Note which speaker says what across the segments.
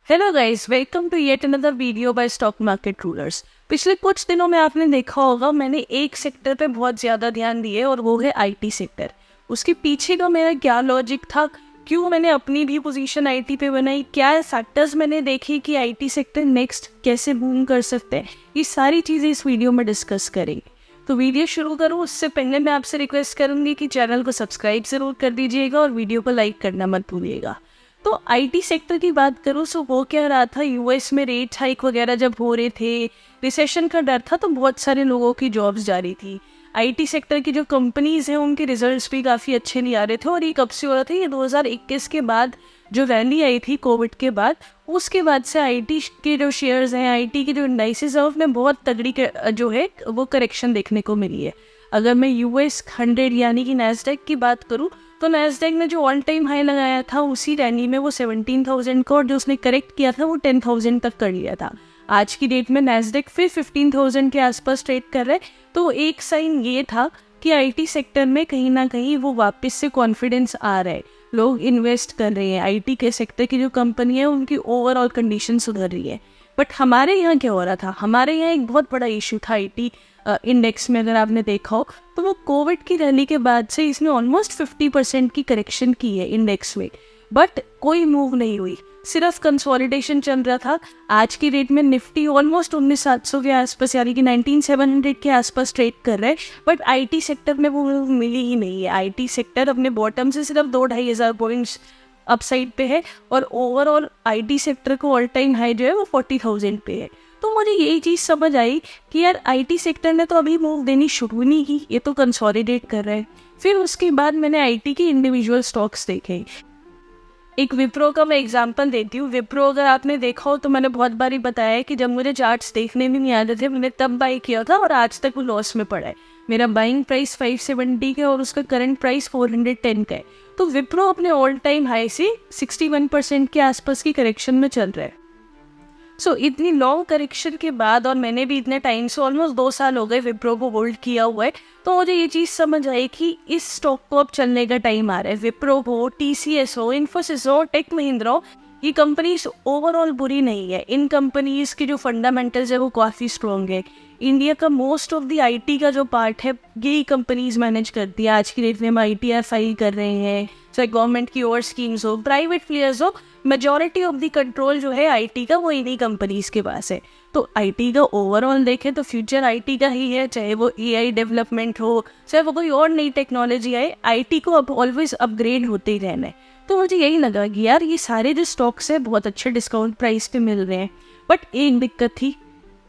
Speaker 1: Hello guys, welcome to yet another video by stock market rulers. पिछले कुछ दिनों में आपने देखा होगा मैंने एक सेक्टर पे बहुत ज़्यादा ध्यान दिए और वो है आईटी सेक्टर। उसके पीछे का मेरा क्या लॉजिक था, क्यों मैंने अपनी भी पोजीशन आईटी पे बनाई, क्या फैक्टर्स मैंने देखे कि आईटी सेक्टर नेक्स्ट कैसे बूम कर सकते हैं, ये सारी चीज़ें इस वीडियो में डिस्कस करेंगे। तो वीडियो शुरू करूँ उससे पहले मैं आपसे रिक्वेस्ट करूँगी कि चैनल को सब्सक्राइब ज़रूर कर दीजिएगा और वीडियो को लाइक करना मत भूलिएगा। तो आईटी सेक्टर की बात करूँ तो वो क्या रहा था, यूएस में रेट हाइक वगैरह जब हो रहे थे, रिसेशन का डर था, तो बहुत सारे लोगों की जॉब्स जा रही थी। आईटी सेक्टर की जो कंपनीज हैं उनके रिजल्ट्स भी काफ़ी अच्छे नहीं आ रहे थे। और ये कब से हो रहा था, ये 2021 के बाद जो रैली आई थी कोविड के बाद, उसके बाद से आईटी के जो शेयर्स हैं, आईटी के जो इंडाइसेस हैं, उसमें बहुत तगड़ी जो है वो करेक्शन देखने को मिली है। अगर मैं यूएस 100 यानी कि नैस्डैक की बात करूँ तो नैस्डैक ने जो ऑल टाइम हाई लगाया था उसी रैली में वो 17,000 को, और जो उसने करेक्ट किया था वो 10,000 तक कर लिया था। आज की डेट में नैस्डैक फिर 15,000 के आसपास ट्रेड कर रहा है। तो एक साइन ये था कि आईटी सेक्टर में कहीं ना कहीं वो वापस से कॉन्फिडेंस आ रहा है, लोग इन्वेस्ट कर रहे हैं, आईटी के सेक्टर की जो कंपनी है उनकी ओवरऑल कंडीशन सुधर रही है। बट हमारे यहाँ क्या हो रहा था, हमारे यहाँ एक बहुत बड़ा इशू था आईटी इंडेक्स में। अगर आपने देखा हो तो वो कोविड की रैली के बाद से इसने ऑलमोस्ट 50% की करेक्शन की है इंडेक्स में, बट कोई मूव नहीं हुई, सिर्फ कंसोलिडेशन चल रहा था। आज की रेट में निफ्टी ऑलमोस्ट 19,700 के आसपास यानी कि 19,700 के आसपास ट्रेड कर रहा है, बट आईटी सेक्टर में वो मूव मिली ही नहीं है। आईटी सेक्टर अपने बॉटम से सिर्फ 2-2.5 हज़ार पॉइंट्स अपसाइड पे है और ओवरऑल आईटी सेक्टर को ऑल टाइम हाई जो है वो 40,000 पे है। तो मुझे यही चीज़ समझ आई कि यार आईटी सेक्टर ने तो अभी मूव देनी शुरू नहीं की, ये तो कंसोलिडेट कर रहा है। फिर उसके बाद मैंने आईटी के इंडिविजुअल स्टॉक्स देखे। एक विप्रो का मैं एग्जांपल देती हूँ। विप्रो अगर आपने देखा हो तो मैंने बहुत बारी बताया है कि जब मुझे चार्ट्स देखने भी नहीं आते थे मैंने तब बाई किया था और आज तक वो लॉस में पड़ा है। मेरा बाइंग प्राइस 570 का और उसका करंट प्राइस 410 का है। तो विप्रो अपने ऑल टाइम हाई से 61% के आसपास की करेक्शन में चल रहा है। सो इतनी लॉन्ग करेक्शन के बाद, और मैंने भी इतने टाइम से ऑलमोस्ट 2 साल हो गए विप्रो को होल्ड किया हुआ है, तो मुझे ये चीज़ समझ आई कि इस स्टॉक को अब चलने का टाइम आ रहा है। विप्रो हो, टीसीएस हो, इन्फोसिस हो, टेक महिंद्रा हो, ये कंपनीज ओवरऑल बुरी नहीं है। इन कंपनीज के जो फंडामेंटल्स है वो काफ़ी स्ट्रॉन्ग है। इंडिया का मोस्ट ऑफ द आईटी का जो पार्ट है यही कंपनीज मैनेज करती है। आज की डेट में हम आईटीआर फाइल कर रहे हैं, चाहे गवर्नमेंट की और स्कीम्स हो, प्राइवेट प्लेयर्स हो, मेजॉरिटी ऑफ द कंट्रोल जो है आईटी का वो इन्हीं कंपनीज के पास है। तो आईटी का ओवरऑल देखें तो फ्यूचर आईटी का ही है, चाहे वो एआई डेवलपमेंट हो, चाहे वो कोई और नई टेक्नोलॉजी आए, आईटी को अब ऑलवेज अपग्रेड होते ही रहना है। तो मुझे यही लगा कि यार ये सारे जो स्टॉक्स है बहुत अच्छे डिस्काउंट प्राइस पे मिल रहे हैं, बट एक दिक्कत थी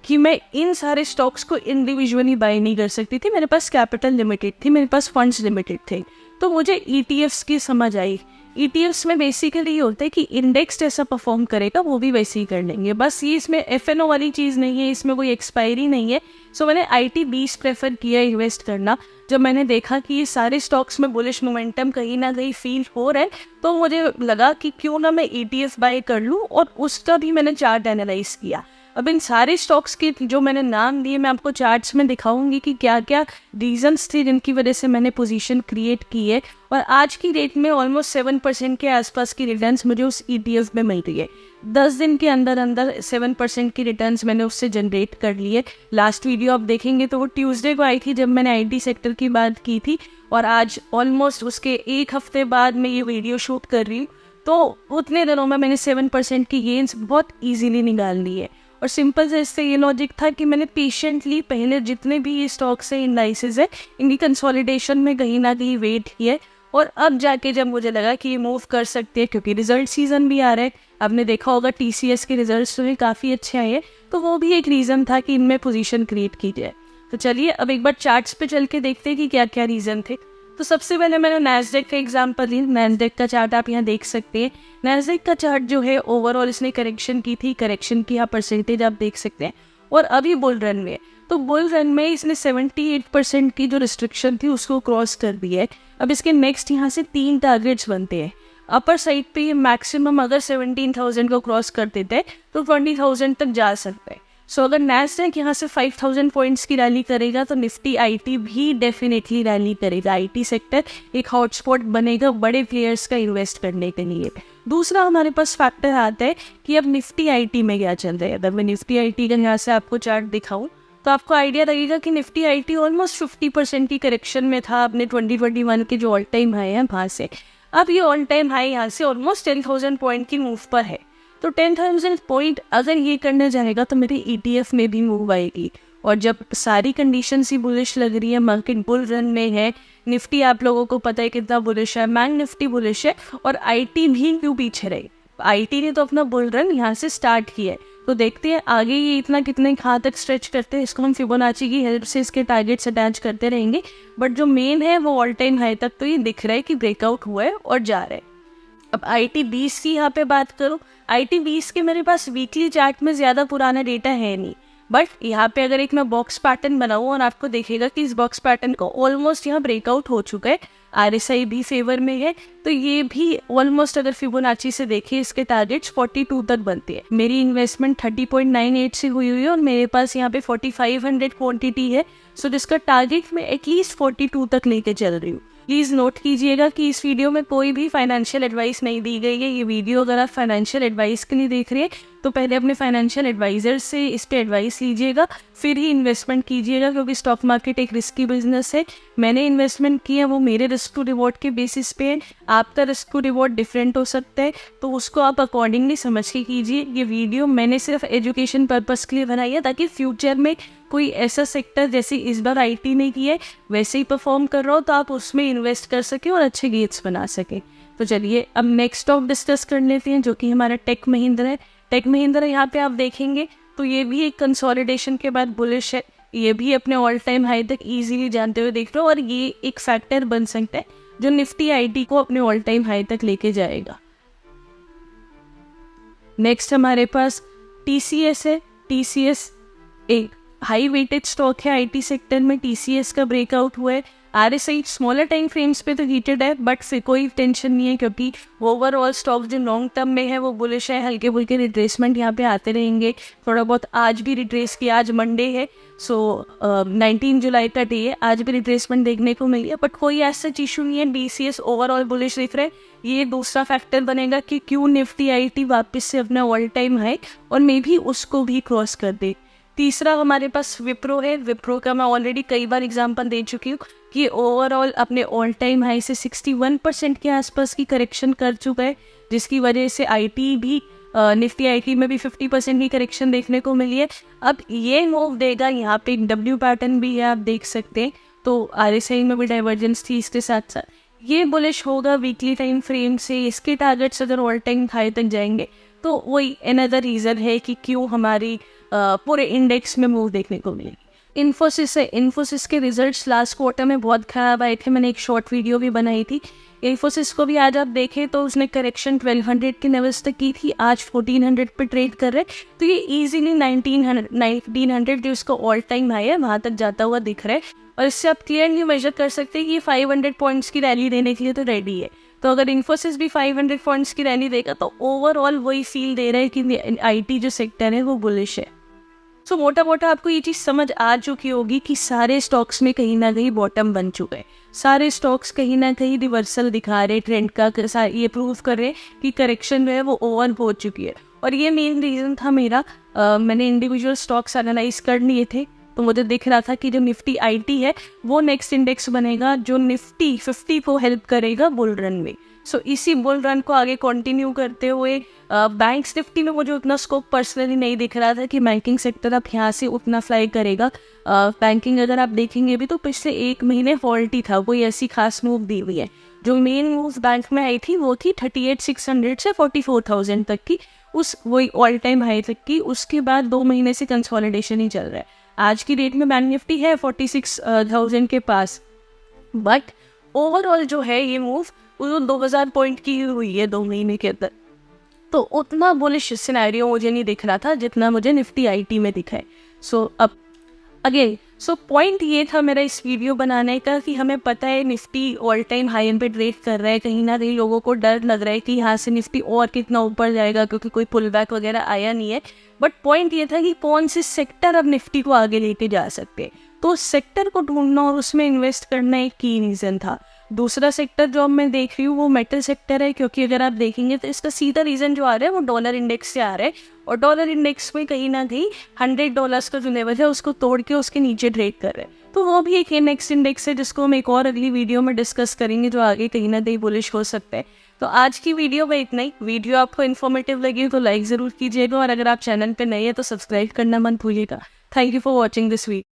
Speaker 1: कि मैं इन सारे स्टॉक्स को इंडिविजुअली बाय नहीं कर सकती थी। मेरे पास कैपिटल लिमिटेड थी, मेरे पास फंड्स लिमिटेड थे। तो मुझे ईटीएफ्स की समझ आई। ईटीएफ्स में बेसिकली ये होता है कि इंडेक्स जैसा परफॉर्म करेगा वो भी वैसे ही कर लेंगे, बस ये इसमें एफएनओ वाली चीज़ नहीं है, इसमें कोई एक्सपायरी नहीं है। सो मैंने IT20 प्रेफर किया इन्वेस्ट करना। जब मैंने देखा कि ये सारे स्टॉक्स में बुलिश मोमेंटम कहीं ना कहीं फील हो रहा है, तो मुझे लगा कि क्यों ना मैं ETF बाय कर लूँ, और उसका भी मैंने चार्ट एनालाइज किया। अब इन सारे स्टॉक्स के जो मैंने नाम दिए मैं आपको चार्ट्स में दिखाऊंगी कि क्या क्या रीजंस थे जिनकी वजह से मैंने पोजीशन क्रिएट की है। और आज की डेट में ऑलमोस्ट 7% के आसपास की रिटर्न्स मुझे उस ETF में मिल रही है। 10 दिन के अंदर अंदर 7% की रिटर्न्स मैंने उससे जनरेट कर लिए। लास्ट वीडियो आप देखेंगे तो वो ट्यूसडे को आई थी जब मैंने आईटी सेक्टर की बात की थी, और आज ऑलमोस्ट उसके 1 हफ्ते बाद मैं ये वीडियो शूट कर रही हूँ। तो उतने दिनों में मैंने 7% की गेंस बहुत ईजीली निकाल ली है। और सिंपल से इससे ये लॉजिक था कि मैंने पेशेंटली पहले जितने भी ये स्टॉक्स हैं, इंडाइसेस है, इनकी कंसोलिडेशन में कहीं ना कहीं वेट किया है। और अब जाके जब मुझे लगा कि ये मूव कर सकते हैं, क्योंकि रिजल्ट सीजन भी आ रहा है, आपने देखा होगा टीसीएस के रिजल्ट्स तो काफ़ी अच्छे आए हैं, तो वो भी एक रीज़न था कि इनमें पोजीशन क्रिएट की जाए। तो चलिए अब एक बार चार्ट्स पे चल के देखते हैं कि क्या क्या रीज़न थे। तो सबसे पहले मैंने नैस्डैक का एग्जांपल लिया। नैस्डैक का चार्ट आप यहाँ देख सकते हैं। नैस्डैक का चार्ट जो है ओवरऑल इसने करेक्शन की थी, करेक्शन की यहाँ परसेंटेज आप देख सकते हैं, और अभी बुल रन में। तो बुल रन में इसने 78% की जो रिस्ट्रिक्शन थी उसको क्रॉस कर दिया है। अब इसके नेक्स्ट यहाँ से 3 टारगेट्स बनते हैं। अपर साइड पे ये मैक्सिमम अगर 17,000 को क्रॉस कर देते हैं तो 20,000 तक जा सकते हैं। सो अगर नैस्डैक यहाँ से 5,000 पॉइंट्स की रैली करेगा तो निफ्टी आईटी भी डेफिनेटली रैली करेगा। आईटी सेक्टर एक हॉटस्पॉट बनेगा बड़े प्लेयर्स का इन्वेस्ट करने के लिए। दूसरा हमारे पास फैक्टर आता है कि अब निफ्टी आईटी में क्या चल रहा है। अगर मैं निफ्टी आईटी का यहाँ से आपको चार्ट दिखाऊं तो आपको आइडिया लगेगा कि निफ्टी आईटी ऑलमोस्ट 50% की करेक्शन में था अपने 2021 के जो ऑल टाइम हाई है वहाँ से। अब ये ऑल टाइम हाई यहाँ से ऑलमोस्ट 10,000 पॉइंट की मूव पर है। तो 10,000 पॉइंट अगर ये करने जाएगा तो मेरे ETF में भी मूव आएगी। और जब सारी कंडीशंस ही बुलिश लग रही है, मार्केट बुल रन में है, निफ्टी आप लोगों को पता है कितना बुलिश है, बैंक निफ्टी बुलिश है, और आईटी भी क्यों पीछे रही। आईटी ने तो अपना बुल रन यहाँ से स्टार्ट किया है। तो देखते हैं आगे ये इतना कितने कहाँ तक स्ट्रेच करते हैं। इसको हम फिबोनाची की हेल्प से इसके टारगेट्स अटैच करते रहेंगे। बट जो मेन है वो ऑल टाइम हाई तक तो ये दिख रहा है कि ब्रेकआउट हुआ है और जा रहा है। अब IT20 की यहाँ पे बात करूँ, IT20 के मेरे पास वीकली चार्ट में ज़्यादा पुराना डेटा है नहीं, बट यहाँ पे अगर एक मैं बॉक्स पैटर्न बनाऊँ और आपको देखेगा कि इस बॉक्स पैटर्न को ऑलमोस्ट यहाँ ब्रेकआउट हो चुका है, RSI भी फेवर में है, तो ये भी ऑलमोस्ट अगर फिबोनाची से देखें इसके टारगेट्स 42 तक बनते हैं। मेरी इन्वेस्टमेंट 30.98 से हुई है और मेरे पास यहाँ पे 4500 क्वांटिटी है। सो जिसका टारगेट मैं एटलीस्ट 42 तक लेके चल रही हूँ। प्लीज़ नोट कीजिएगा कि इस वीडियो में कोई भी फाइनेंशियल एडवाइस नहीं दी गई है। ये वीडियो अगर आप फाइनेंशियल एडवाइस के लिए देख रहे हैं तो पहले अपने फाइनेंशियल एडवाइज़र से इस पे एडवाइस लीजिएगा, फिर ही इन्वेस्टमेंट कीजिएगा, क्योंकि स्टॉक मार्केट एक रिस्की बिजनेस है। मैंने इन्वेस्टमेंट किया वो मेरे रिस्क टू रिवॉर्ड के बेसिस पे है, आपका रिस्क टू रिवॉर्ड डिफरेंट हो सकता है, तो उसको आप अकॉर्डिंगली समझ के कीजिए। ये वीडियो मैंने सिर्फ एजुकेशन पर्पज़ के लिए बनाई है ताकि फ्यूचर में कोई ऐसा सेक्टर जैसे इस बार IT ने किया है वैसे ही परफॉर्म कर रहा हो तो आप उसमें इन्वेस्ट कर सकें और अच्छे गेट्स बना सकें। तो चलिए अब नेक्स्ट स्टॉक डिस्कस कर लेते हैं जो कि हमारा टेक महिंद्रा है। टेक महिंद्रा यहाँ पे आप देखेंगे तो ये भी एक कंसोलिडेशन के बाद बुलिश है। ये भी अपने ऑल टाइम हाई तक ईजिली जानते हुए देख रहे हो और ये एक फैक्टर बन सकता है जो निफ्टी IT को अपने ऑल टाइम हाई तक लेके जाएगा। नेक्स्ट हमारे पास TCS है। TCS एक हाई वेटेड स्टॉक है IT सेक्टर में। TCS का ब्रेकआउट हुआ है। RSI स्मॉलर टाइम फ्रेम्स पे तो हीटेड है, बट फिर कोई टेंशन नहीं है क्योंकि ओवरऑल स्टॉक जो लॉन्ग टर्म में है वो बुलिश है। हल्के फुल्के रिट्रेसमेंट यहाँ पे आते रहेंगे, थोड़ा बहुत आज भी रिट्रेस किया, आज मंडे है, सो 19 जुलाई का डे है, आज भी रिट्रेसमेंट देखने को मिली है, बट कोई ऐसा इशू नहीं है। TCS ओवरऑल बुलिश दिख रहा है। ये दूसरा फैक्टर बनेगा कि क्यों निफ्टी IT वापस से अपना ऑल टाइम हाई और मे भी उसको भी क्रॉस कर दे। तीसरा हमारे पास विप्रो है। विप्रो का मैं ऑलरेडी कई बार एग्जांपल दे चुकी हूँ कि ओवरऑल अपने ऑल टाइम हाई से 61% के आसपास की करेक्शन कर चुका है, जिसकी वजह से IT भी निफ्टी IT में भी 50% की करेक्शन देखने को मिली है। अब ये मूव देगा, यहाँ पे एक W पैटर्न भी है आप देख सकते हैं, तो RSI में भी डाइवर्जेंस थी, इसके साथ साथ ये बुलिश होगा वीकली टाइम फ्रेम से। इसके टारगेट्स अगर ऑल टाइम हाई तक जाएंगे तो वही अनदर रीज़न है कि क्यों हमारी पूरे इंडेक्स में मूव देखने को मिलेगी। इन्फोसिस है। इन्फोसिस के रिजल्ट्स लास्ट क्वार्टर में बहुत खराब आए थे, मैंने एक शॉर्ट वीडियो भी बनाई थी। इन्फोसिस को भी आज आप देखें तो उसने करेक्शन 1200 के लेवल्स तक की थी, आज 1400 पे ट्रेड कर रहे, तो ये इजीली 1900 जो उसका ऑल टाइम हाई है वहाँ तक जाता हुआ दिख रहा है। और इससे आप क्लियरली मेजर कर सकते हैं कि ये 500 पॉइंट्स की रैली देने के लिए तो रेडी है। तो अगर इन्फोसिस भी 500 पॉइंट्स की रैली देगा तो ओवरऑल वही फील दे रहा है कि IT जो सेक्टर है वो बुलिश है। सो मोटा मोटा आपको ये चीज़ समझ आ चुकी होगी कि सारे स्टॉक्स में कहीं ना कहीं बॉटम बन चुका है, सारे स्टॉक्स कहीं ना कहीं रिवर्सल दिखा रहे, ट्रेंड का ये प्रूव कर रहे कि करेक्शन जो है वो ओवर हो चुकी है। और ये मेन रीज़न था मेरा, मैंने इंडिविजुअल स्टॉक्स एनालाइज कर लिए थे तो मुझे दिख रहा था कि जो निफ्टी IT है वो नेक्स्ट इंडेक्स बनेगा जो निफ्टी 50 को हेल्प करेगा बुल रन में। सो इसी बुल रन को आगे कंटिन्यू करते हुए बैंक्स निफ्टी में मुझे उतना स्कोप पर्सनली नहीं दिख रहा था कि बैंकिंग सेक्टर अब यहाँ से उतना फ्लाई करेगा। बैंकिंग अगर आप देखेंगे भी तो पिछले एक महीने फॉल्टी था, कोई ऐसी खास मूव दी हुई है। जो मेन मूव बैंक में आई थी वो थी 38,600 से 44,000 तक की, उस वही ऑल टाइम हाई तक की। उसके बाद 2 महीने से कंसोलिडेशन ही चल रहा है। आज की डेट में बैंक निफ्टी है 46,000 के पास, बट ओवरऑल जो है ये मूव 2000 पॉइंट की हुई है 2 महीने के अंदर, तो उतना बुलिश सिनेरियो मुझे नहीं दिख रहा था जितना मुझे निफ्टी IT में दिखा है। सो पॉइंट ये था मेरा इस वीडियो बनाने का कि हमें पता है निफ्टी ऑल टाइम हाई पे ट्रेड कर रहा है, कहीं ना कहीं लोगों को डर लग रहा है कि यहाँ से निफ्टी और कितना ऊपर जाएगा क्योंकि कोई पुल बैक वगैरह आया नहीं है। बट पॉइंट ये था कि कौन से सेक्टर अब निफ्टी को आगे लेके जा सकते हैं, तो उस सेक्टर को ढूंढना और उसमें इन्वेस्ट करना एक की रीज़न था। दूसरा सेक्टर जो अब मैं देख रही हूँ वो मेटल सेक्टर है, क्योंकि अगर आप देखेंगे तो इसका सीधा रीज़न जो आ रहा है वो डॉलर इंडेक्स से आ रहा है, और डॉलर इंडेक्स में कहीं ना कहीं $100 का जो लेवल है उसको तोड़ के उसके नीचे ट्रेड कर रहे हैं। तो वो भी एक नेक्स्ट इंडेक्स है जिसको हम एक और अगली वीडियो में डिस्कस करेंगे, जो आगे कहीं ना कहीं बुलिश हो सकते हैं। तो आज की वीडियो में इतना ही। वीडियो आपको इन्फॉर्मेटिव लगी तो लाइक ज़रूर कीजिएगा, और अगर आप चैनल पे नए हैं तो सब्सक्राइब करना मत भूलिएगा। Thank you for watching this video.